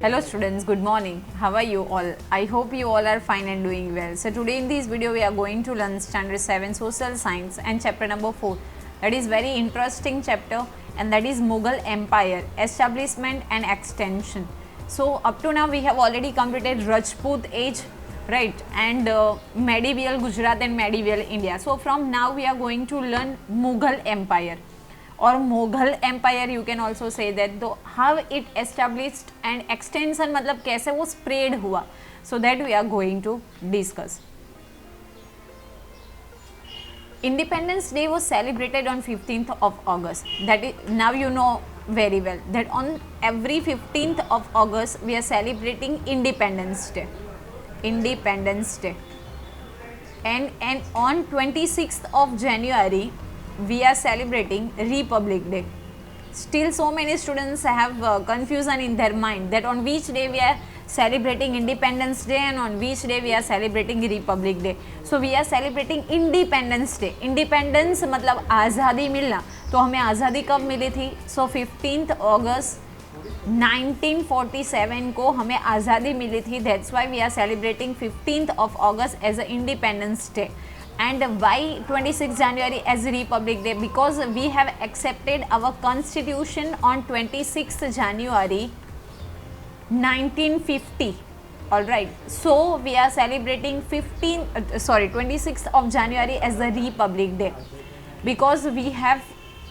Hello students, good morning. How are you all? I hope you all are fine and doing well. So today in this video we are going to learn standard 7 social science and chapter number 4. That is very interesting chapter and that is Mughal Empire, establishment and extension. So up to now we have already completed Rajput age, right, and medieval Gujarat and medieval India. So from now we are going to learn Mughal Empire. Or Mughal Empire you can also say that, though how it established and extension मतलब कैसे वो spread हुआ, so that we are going to discuss. Independence Day was celebrated on 15th of August. That is, now you know very well that on every 15th of August we are celebrating Independence Day. Independence Day. And on 26th of January we are celebrating Republic Day. Still so many students have confusion in their mind that on which day we are celebrating Independence Day and on which day we are celebrating Republic Day. So we are celebrating Independence Day. Independence मतलब आज़ादी मिलना. तो हमें आज़ादी कब मिली थी? So 15th August 1947 को हमें आज़ादी मिली थी. That's why we are celebrating 15th of August as a Independence Day. And why 26 January as Republic Day? Because we have accepted our constitution on 26 January 1950. Alright, so we are celebrating 26th of January as the Republic Day because we have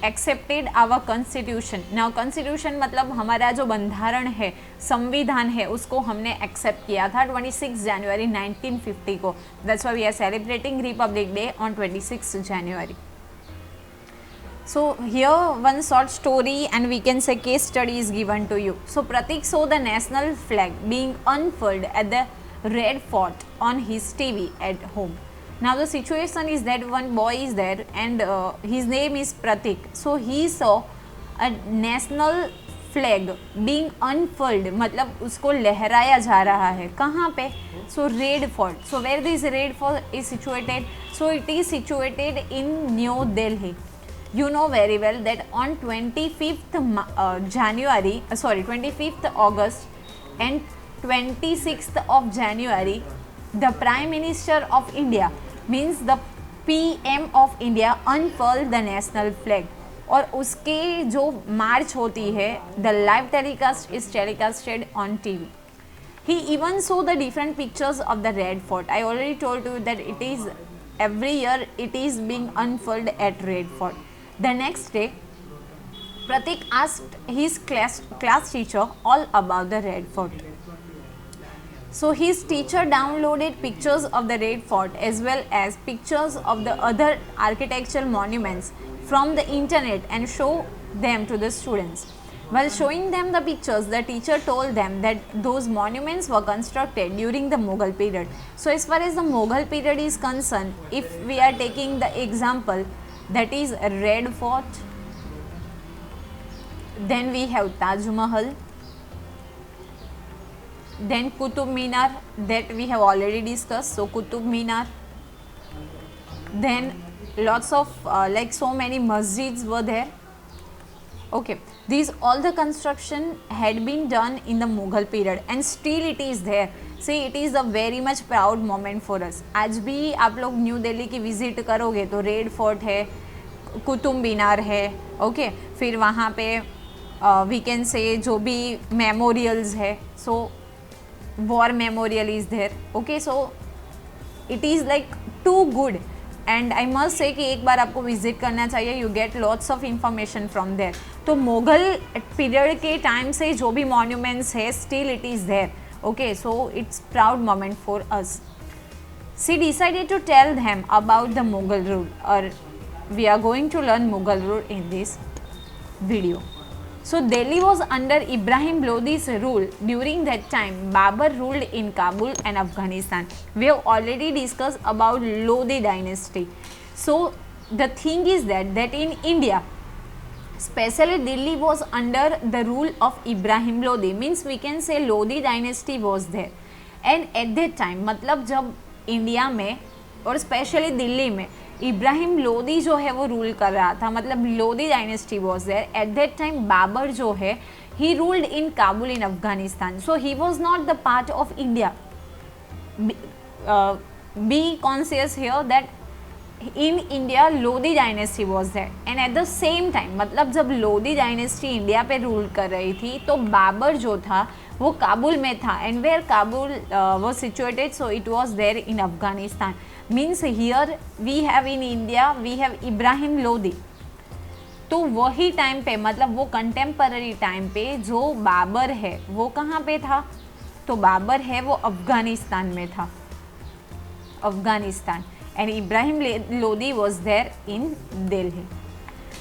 accepted our constitution. Now constitution मतलब हमारा जो बंधारण है, संविधान है, उसको हमने accept किया था 26 जनवरी 1950 को. That's why we are celebrating republic day on 26 January. So here one short story and we can say case study is given to you. So Pratik saw the national flag being unfurled at the Red Fort on his TV at home. Now the situation is that one boy is there and his name is Pratik. So he saw a national flag being unfurled, मतलब उसको लहराया जा रहा है. कहाँ पे? So Red Fort. So where this Red Fort is situated? So it is situated in New Delhi. You know very well that on 25th August and 26th of January, the Prime Minister of India means the PM of India unfurled the national flag. और उसके जो मार्च होती है, the live telecast is telecasted on TV. He even saw the different pictures of the Red Fort. I already told you that it is every year it is being unfurled at Red Fort. The next day, Pratik asked his class teacher all about the Red Fort. So his teacher downloaded pictures of the Red Fort as well as pictures of the other architectural monuments from the internet and showed them to the students. While showing them the pictures, the teacher told them that those monuments were constructed during the Mughal period. So as far as the Mughal period is concerned, if we are taking the example, that is Red Fort, then we have Taj Mahal, then Qutub Minar, that we have already discussed. So Qutub Minar, then lots of like so many masjids were there. Okay, these all the construction had been done in the Mughal period and still it is there. See, it is a very much proud moment for us. आज भी आप लोग new Delhi की visit करोगे तो red fort है, कुतुब मीनार है, okay, फिर वहाँ पे वी कैन से जो भी मेमोरियल्स है, so war memorial is there. Okay, so it is like too good and I must say कि एक बार आपको विजिट करना चाहिए. You get lots of information from there. तो मुगल पीरियड के टाइम से जो भी मॉन्यूमेंट्स है still it is there. Okay, so it's proud moment for us. She decided to tell them about the Mughal rule, or we are going to learn Mughal rule in this video. So Delhi was under Ibrahim Lodi's rule. During that time, Babur ruled in Kabul and Afghanistan. We have already discussed about Lodi dynasty. So the thing is that in India, especially Delhi was under the rule of Ibrahim Lodi. Means we can say Lodi dynasty was there. And at that time, मतलब जब India में और specially Delhi में इब्राहिम लोदी जो है वो rule कर रहा था, मतलब Lodi dynasty was there at that time. Babur जो है he ruled in Kabul in Afghanistan. So he was not the part of India. Be conscious here that in India Lodi dynasty was there, and at the same time मतलब जब Lodhi dynasty India पे rule कर रही थी तो बाबर जो था वो काबुल में था, and where Kabul was situated, so it was there in Afghanistan. Means here we have in India we have Ibrahim Lodhi. तो वही टाइम पे मतलब वो कंटेम्पररी टाइम पे जो बाबर है वो कहाँ पे था, तो बाबर है वो अफगानिस्तान में था, Afghanistan, and Ibrahim Lodi was there in Delhi.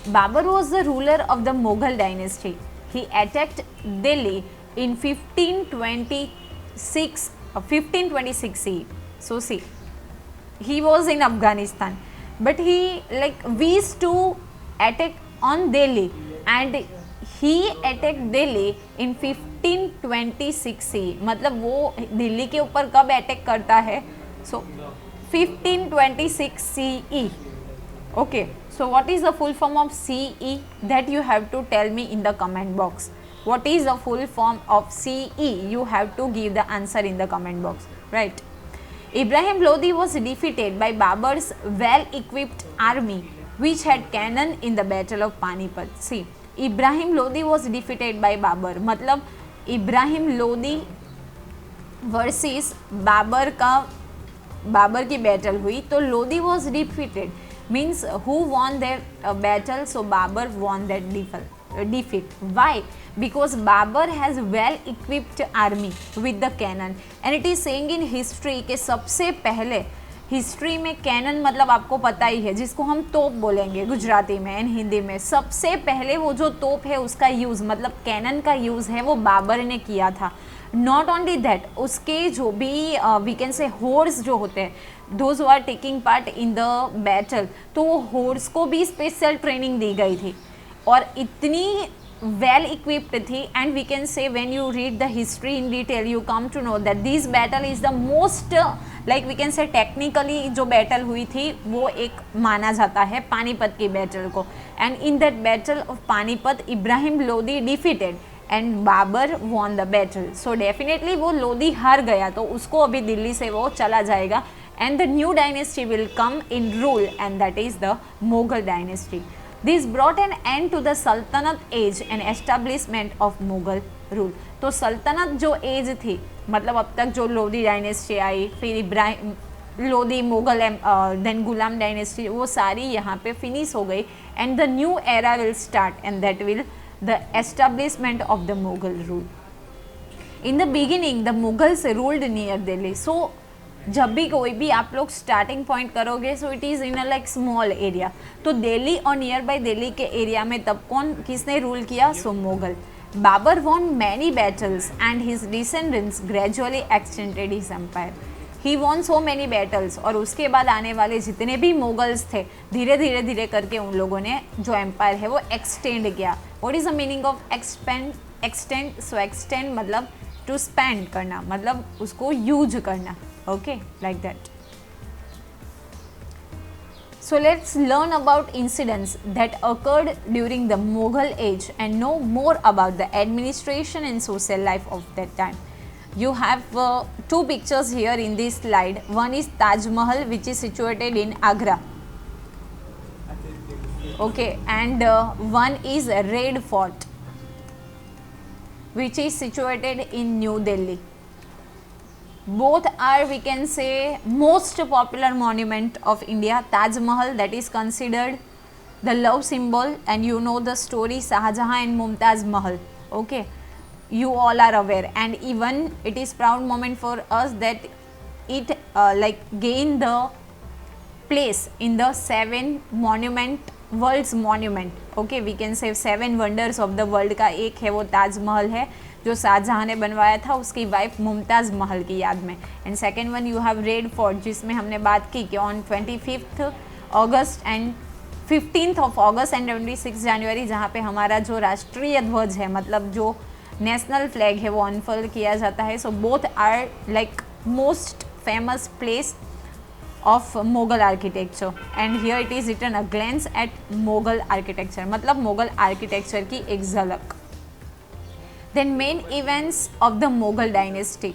Babur was the ruler of the Mughal dynasty. He attacked Delhi in 1526 CE. So see, he was in Afghanistan, but he wished to attack on Delhi, and he attacked Delhi in 1526 CE. मतलब वो दिल्ली के ऊपर कब attack करता है, so 1526 CE. Okay, so what is the full form of CE? That you have to tell me in the comment box. What is the full form of CE? You have to give the answer in the comment box, right? Ibrahim Lodi was defeated by Babur's well-equipped army, which had cannon in the Battle of Panipat. See, Ibrahim Lodi was defeated by Babur. मतलब Ibrahim Lodi versus Babar की battle हुई तो Lodi was defeated. Means who won that battle, so Babur won that defeat. Why? Because Babur has well equipped army with the cannon, and it is saying in history कि सबसे पहले history में cannon मतलब आपको पता ही है, जिसको हम तोप बोलेंगे गुजराती में एंड हिंदी में. सबसे पहले वो जो तोप है उसका यूज़ मतलब कैनन का यूज़ है वो बाबर ने किया था. नॉट ओनली दैट, उसके जो भी वी कैन से होर्स जो होते हैं, those are taking part in the battle, तो वो होर्स को भी स्पेशल ट्रेनिंग दी गई थी और इतनी well equipped थी. and we can say when you read the history in detail you come to know that this battle is the most like we can say technically जो battle हुई थी वो एक माना जाता है पानीपत की बैटल को. and in that battle of Panipat Ibrahim Lodi defeated and Babar won the battle. so definitely वो लोदी हार गया तो उसको अभी दिल्ली से वो चला जाएगा and the new dynasty will come in rule and that is the Mughal dynasty. This brought an end to the Sultanate age and establishment of Mughal rule. तो सल्तनत जो एज थी मतलब अब तक जो लोधी डायनेस्टी आई, फिर इब्राहिम लोधी मुगल देन गुलाम डायनेस्टी, वो सारी यहाँ पे फिनिश हो गई and the new era will start and that will the establishment of the Mughal rule. In the beginning the Mughals ruled near Delhi. So जब भी कोई भी आप लोग स्टार्टिंग पॉइंट करोगे so it is in a like small area, तो दिल्ली और near by Delhi के एरिया में तब किसने रूल किया, so Mughal. Babur won many battles and his descendants gradually extended his empire. He won so many battles और उसके बाद आने वाले जितने भी मुगल्स थे धीरे धीरे धीरे करके उन लोगों ने जो एम्पायर है वो एक्सटेंड किया. What is the meaning of extend? So extend मतलब टू स्पेंड करना, मतलब उसको यूज करना. Okay, like that. So let's learn about incidents that occurred during the Mughal age and know more about the administration and social life of that time. You have two pictures here in this slide. One is Taj Mahal, which is situated in Agra. Okay, and one is Red Fort, which is situated in New Delhi. Both are, we can say, most popular monument of India. Taj Mahal, that is considered the love symbol, and you know the story Shahjahan and Mumtaz Mahal. Okay, you all are aware, and even it is proud moment for us that it like gained the place in the 7 monument world's monument. Okay, we can say 7 wonders of the world का एक है वो ताज महल है जो शाहजहाँ ने बनवाया था उसकी वाइफ मुमताज़ महल की याद में. And second one you have read fort, जिसमें हमने बात की कि on 25 August and 15 August and 26 जनवरी जहाँ पे हमारा जो राष्ट्रीय ध्वज है मतलब जो नेशनल फ्लैग है वो अनफोल्ड किया जाता है. So both are like most famous place of Mughal architecture, and here it is written a glance at Mughal architecture मतलब मुगल आर्किटेक्चर की एक झलक. Then main events of the Mughal dynasty.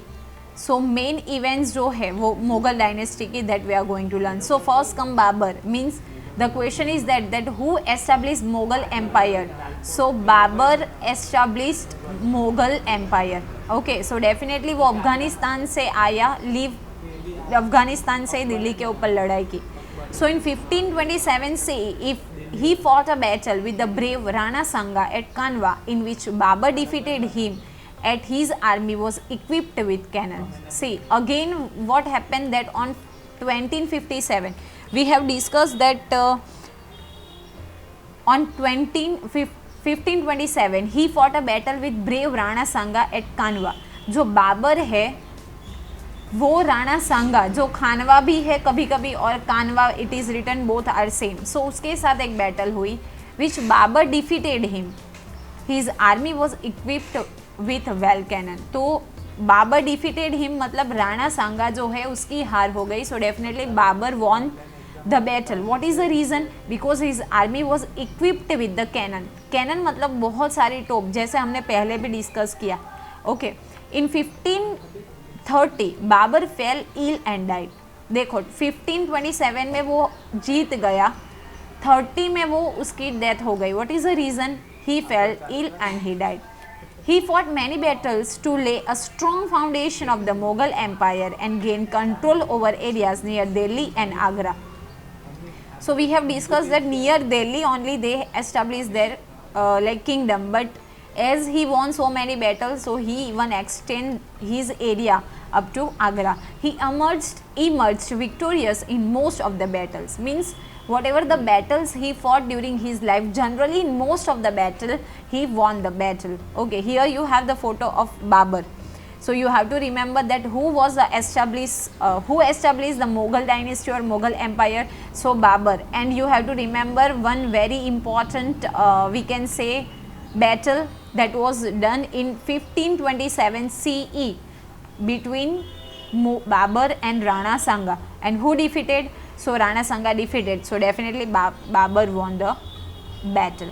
So main events जो है वो मुगल डायनेस्टी की that we are going to learn. So first come Babur. Means the question is that who established Mughal empire. So Babur established Mughal empire. Okay, so definitely वो अफगानिस्तान से आया, leave Afghanistan से दिल्ली के ऊपर लड़ाई की. सो इन 1527 से if he fought a battle with the brave Rana Sanga at Kanwa, in which Babur defeated him at his army was equipped with cannon. See, again what happened that on 1557 we have discussed that on 1527 he fought a battle with brave Rana Sanga at Kanwa. जो बाबर है वो राणा सांगा, जो खानवा भी है कभी कभी और Khanwa, it is written both are same. So उसके साथ एक बैटल हुई which Babur defeated him. His army was equipped with well cannon. तो बाबर डिफीटेड हिम मतलब राणा सांगा जो है उसकी हार हो गई. So definitely Babur won the battle. What is the reason? Because his army was equipped with the cannon. Cannon मतलब बहुत सारी टोप, जैसे हमने पहले भी डिस्कस किया. Okay, in 1530 Babur fell ill and died. देखो 1527 में वो जीत गया, 30 में वो उसकी डेथ हो गई. What is the reason? He fell ill and he died. He fought many battles to lay a strong foundation of the Mughal Empire and gain control over areas near Delhi and Agra. So we have discussed that near Delhi only they established their kingdom, but as he won so many battles, so he even extend his area up to Agra. He emerged victorious in most of the battles. Means whatever the battles he fought during his life, generally in most of the battle he won the battle. Okay, here you have the photo of Babur. So you have to remember that who established the Mughal dynasty or Mughal empire. So Babur. And you have to remember one very important we can say battle that was done in 1527 CE between Babur and Rana Sanga. And who defeated? So Rana Sanga defeated. So definitely Babur won the battle.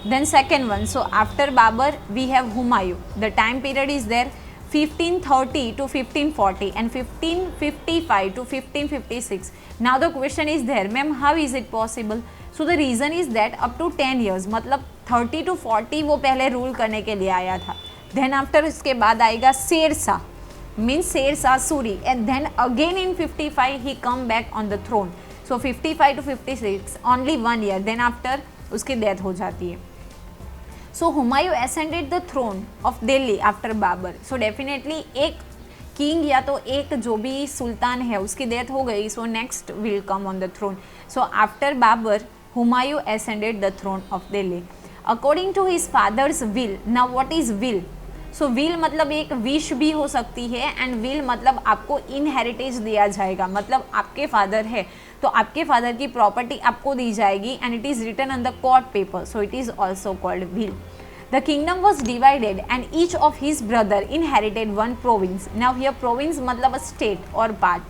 Then second one, so after Babur we have Humayun. The time period is there 1530 to 1540 and 1555 to 1556. Now the question is there, ma'am, how is it possible? So the reason is that up to 10 years, मतलब 30 to 40 वो पहले rule करने के लिए आया था. Then after इसके बाद आएगा Sher Shah, means Sher Shah Suri, and then again in 55 he come back on the throne. So 55 to 56 only 1 year. Then after उसकी डेथ हो जाती है. So Humayun ascended the throne of Delhi after Babur. So definitely एक king या तो एक जो भी सुल्तान है उसकी डेथ हो गई. So next will come on the throne. So after Babur, Humayun ascended the throne of Delhi according to his father's will. Now what is will? So will मतलब एक विश भी हो सकती है, एंड विल मतलब आपको इनहेरिटेज दिया जाएगा. मतलब आपके फादर है तो आपके फादर की प्रॉपर्टी आपको दी जाएगी, and it is written on the court paper. So it is also called will. The kingdom was divided and each of his brother inherited one province. Now here province मतलब a state और part.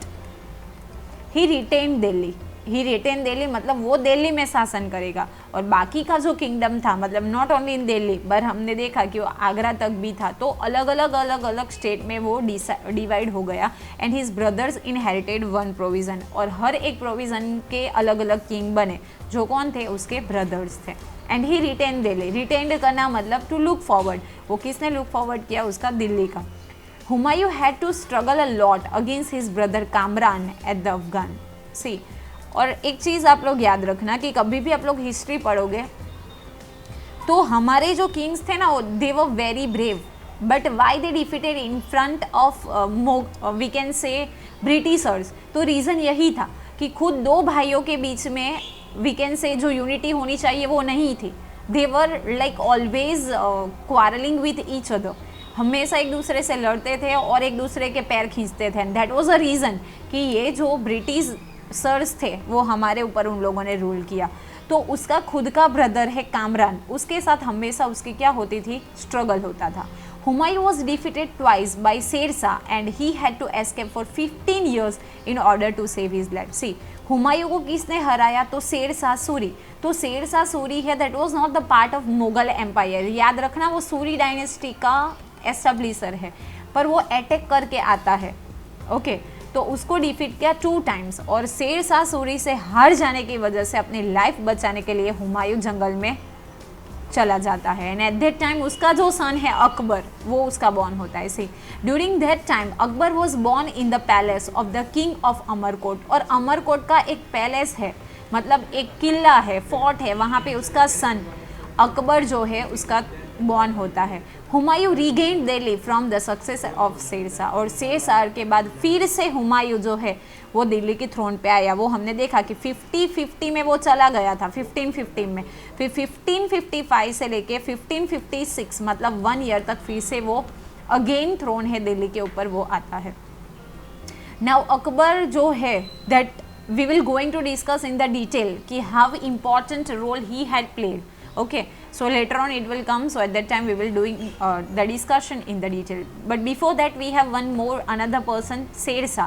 He retain Delhi. He retain Delhi मतलब वो दिल्ली में शासन करेगा, और बाकी का जो किंगडम था मतलब नॉट ओनली इन दिल्ली पर हमने देखा कि वो आगरा तक भी था. तो अलग अलग स्टेट में वो डिवाइड हो गया, and his brothers inherited one provision. और हर एक प्रोविज़न के अलग अलग किंग बने, जो कौन थे? उसके ब्रदर्स थे. And he retain Delhi. Retain करना मतलब टू लुक फॉरवर्ड. वो किसने लुक फॉरवर्ड किया? उसका दिल्ली का. Humayun had to struggle a lot against his brother Kamran at the Afghan. See, और एक चीज़ आप लोग याद रखना कि कभी भी आप लोग हिस्ट्री पढ़ोगे तो हमारे जो किंग्स थे ना, they were very brave, but why they defeated in front of we can say Britishers. तो रीज़न यही था कि खुद दो भाइयों के बीच में वी कैन से जो यूनिटी होनी चाहिए वो नहीं थी. They were like always quarrelling with each other. हमेशा एक दूसरे से लड़ते थे और एक दूसरे के पैर खींचते थे. And that was a reason कि ये जो ब्रिटिश सर्स थे वो हमारे ऊपर उन लोगों ने रूल किया. तो उसका खुद का ब्रदर है कामरान, उसके साथ हमेशा उसकी क्या होती थी? स्ट्रगल होता था. Humayun was defeated twice by Sher Shah and he had to escape for 15 years in order to save his life. See, Humayun को किसने हराया? तो शेर शाह सूरी. तो शेर शाह सूरी है that was not the part of Mughal empire. याद रखना वो सूरी डायनेस्टी का एस्टेब्लिशर है, पर वो अटैक करके आता है. ओके तो उसको डिफीट किया 2 टाइम्स और शेर शाह सूरी से हार जाने की वजह से अपनी लाइफ बचाने के लिए हुमायूं जंगल में चला जाता है. एंड एट दैट टाइम उसका जो सन है अकबर, वो उसका बॉर्न होता है. See, during that time Akbar was born in the palace of the king of Amarkot. और अमरकोट का एक पैलेस है, मतलब एक किला है, फोर्ट है, वहाँ पे उसका सन अकबर जो है उसका बॉर्न होता है. Humayun regained Delhi from the success of Sher Shah. और शेर शाह के बाद फिर से हुमायूं जो है वो दिल्ली की थ्रोन पे आया. वो हमने देखा कि 50-50 में वो चला गया था, 1550 में. फिर 1555 से लेके 1556 मतलब 1 ईयर तक फिर से वो अगेन थ्रोन है दिल्ली के ऊपर वो आता है. नाउ अकबर जो है that we will going to discuss in the detail कि how important role he had played. Okay, so later on it will come, so at that time we will doing the discussion in the detail. But before that we have one more another person, Sher Shah.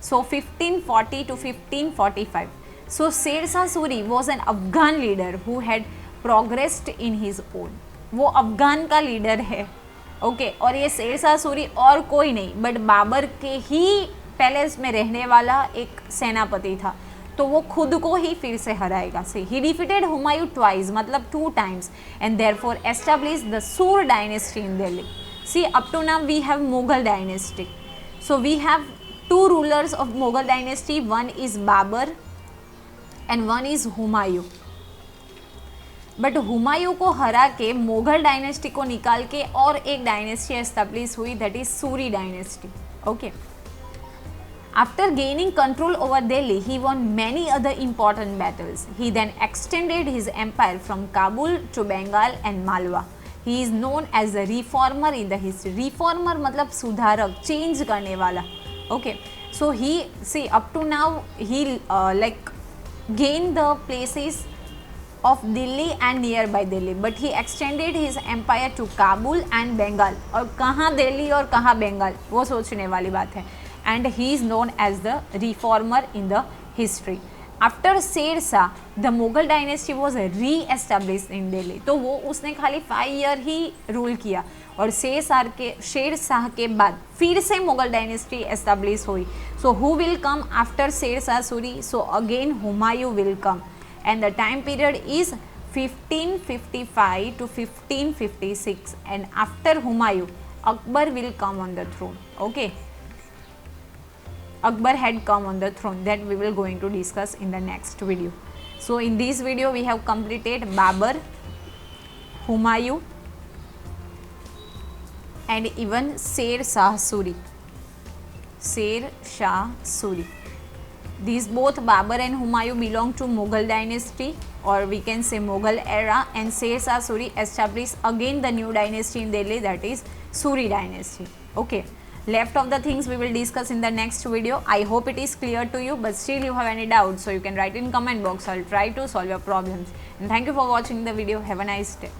So 1540 to 1545. So Sher Shah Suri was an Afghan leader who had progressed in his own. वो अफगान का leader है. Okay और ये शेर शाह सूरी और कोई नहीं but Babar के ही पैलेस में रहने वाला एक सेनापति था. तो वो खुद को ही फिर से हराएगा. से ही डिफीटेड हुमायूं ट्वाइस मतलब 2 times and therefore establish the Sur dynasty in Delhi. See up to now we have Mughal dynasty. So we have 2 rulers of Mughal dynasty. One is Babur and one is Humayun. But Humayun को हरा के मुगल डायनेस्टी को निकाल के और एक डायनेस्टी एस्टैब्लिश हुई that is Suri dynasty. Okay After gaining control over Delhi, he won many other important battles. He then extended his empire from Kabul to Bengal and Malwa. He is known as a reformer in the history. Reformer मतलब सुधारक, change करने वाला. Okay, so he see up to now he like gained the places of Delhi and nearby Delhi, but he extended his empire to Kabul and Bengal. और कहाँ दिल्ली और कहाँ बंगाल वो सोचने वाली बात है. And he is known as the reformer in the history. After Sher Shah, the Mughal dynasty was re-established in Delhi. तो वो उसने खाली 5 ईयर ही रूल किया और शेर शाह के बाद फिर से मुगल डायनेस्टी एस्टेब्लिश हुई. So who will come after Sher Shah Suri? So again Humayun will come and the time period is 1555 to 1556 and after Humayun, Akbar will come on the throne. Okay. Akbar had come on the throne that we will going to discuss in the next video. So in this video we have completed Babur, Humayun and even Sher Shah Suri. Sher Shah Suri. These both Babur and Humayun belong to Mughal dynasty or we can say Mughal era, and Sher Shah Suri established again the new dynasty in Delhi that is Suri dynasty. Okay. Left of the things we will discuss in the next video. I hope it is clear to you, but still you have any doubts, so you can write in comment box. I'll try to solve your problems. And thank you for watching the video. Have a nice day.